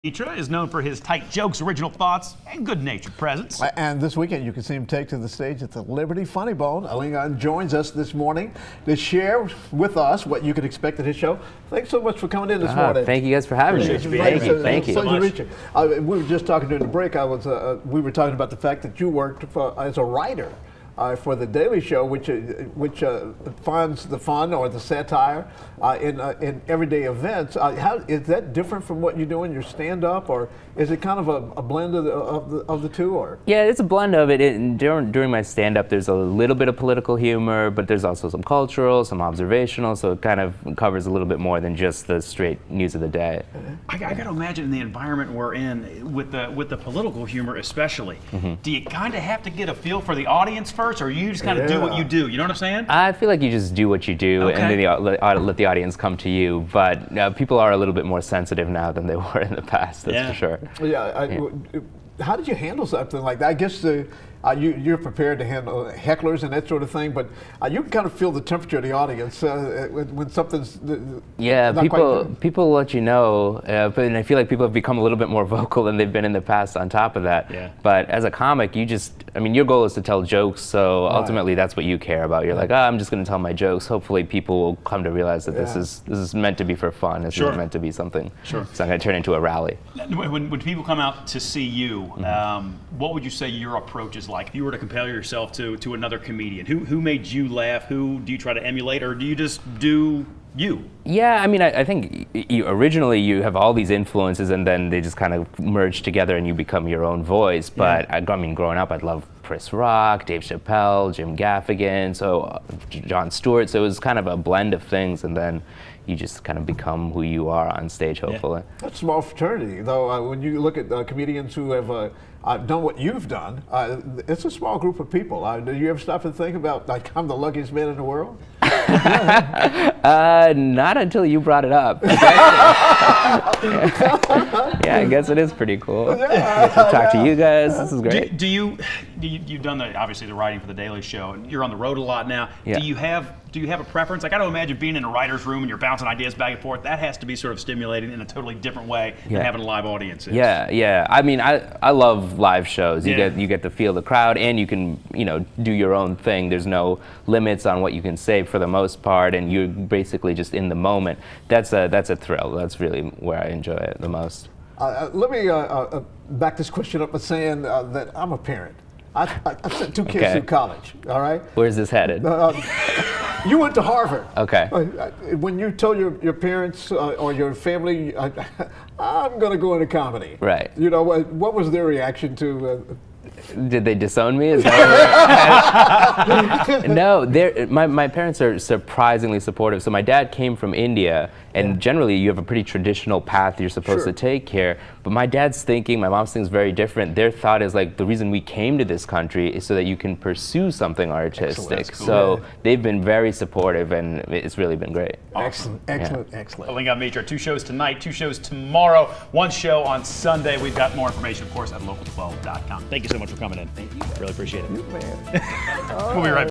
Mitra is known for his tight jokes, original thoughts, and good-natured presence. And this weekend, you can see him take to the stage at the Liberty Funny Bone. Alingon joins us this morning to share with us what you can expect at his show. Thanks so much for coming in this morning. Thank you guys for having me. Thank you. Pleasure to meet you. We were just talking during the break. We were talking about the fact that you worked as a writer for The Daily Show, which finds the fun or the satire in everyday events. How is that different from what you do in your stand-up, or is it kind of a blend of the two? Or yeah, it's a blend of it. During my stand-up, there's a little bit of political humor, but there's also some cultural, some observational, so it kind of covers a little bit more than just the straight news of the day. I got to imagine in the environment we're in, with the political humor especially, do you kind of have to get a feel for the audience first, or you just kind of do what you do? You know what I'm saying? I feel like you just do what you do, and then let the audience come to you. But people are a little bit more sensitive now than they were in the past. That's for sure. Yeah. How did you handle something like that? I guess you're prepared to handle hecklers and that sort of thing, but you can kind of feel the temperature of the audience when something's people let you know, and I feel like people have become a little bit more vocal than they've been in the past on top of that. Yeah. But as a comic, your goal is to tell jokes, so ultimately that's what you care about. You're like, I'm just going to tell my jokes. Hopefully people will come to realize that this is meant to be for fun. This isn't meant to be something. Sure. It's not going to turn into a rally. When people come out to see you, what would you say your approach is like? If you were to compare yourself to another comedian, who made you laugh? Who do you try to emulate, or do you just do you? Yeah, I think originally you have all these influences, and then they just kind of merge together, and you become your own voice. But growing up, I'd love Chris Rock, Dave Chappelle, Jim Gaffigan, so Jon Stewart. So it was kind of a blend of things, and then you just kind of become who you are on stage, hopefully. That's a small fraternity, though. When you look at comedians who have done what you've done, it's a small group of people. Do you ever stop and think about, like, I'm the luckiest man in the world? Not until you brought it up. Yeah, I guess it is pretty cool. Talk to you guys. This is great. You've done obviously the writing for The Daily Show, and you're on the road a lot now. Yeah. Do you have a preference? Like, I don't imagine being in a writer's room and you're bouncing ideas back and forth. That has to be sort of stimulating in a totally different way than having a live audience. Yeah. I love live shows. You get to feel the crowd, and you can do your own thing. There's no limits on what you can say for the most part, and you're basically just in the moment. That's a thrill. That's really where I enjoy it the most. Let me back this question up by saying that I'm a parent. I sent two kids through college, all right? Where's this headed? You went to Harvard. Okay. When you told your parents or your family, I'm going to go into comedy. Right. What was their reaction to... Did they disown me? Is that No, my parents are surprisingly supportive. So my dad came from India, and generally you have a pretty traditional path you're supposed to take here. But my mom's thinking is very different. Their thought is like, the reason we came to this country is so that you can pursue something artistic. Cool. So they've been very supportive, and it's really been great. Awesome. Excellent. Alingon Mitra, 2 shows tonight, 2 shows tomorrow, 1 show on Sunday. We've got more information, of course, at local12.com. Thank you so much for coming in. Thank you. Really appreciate it. Man. We'll be right back.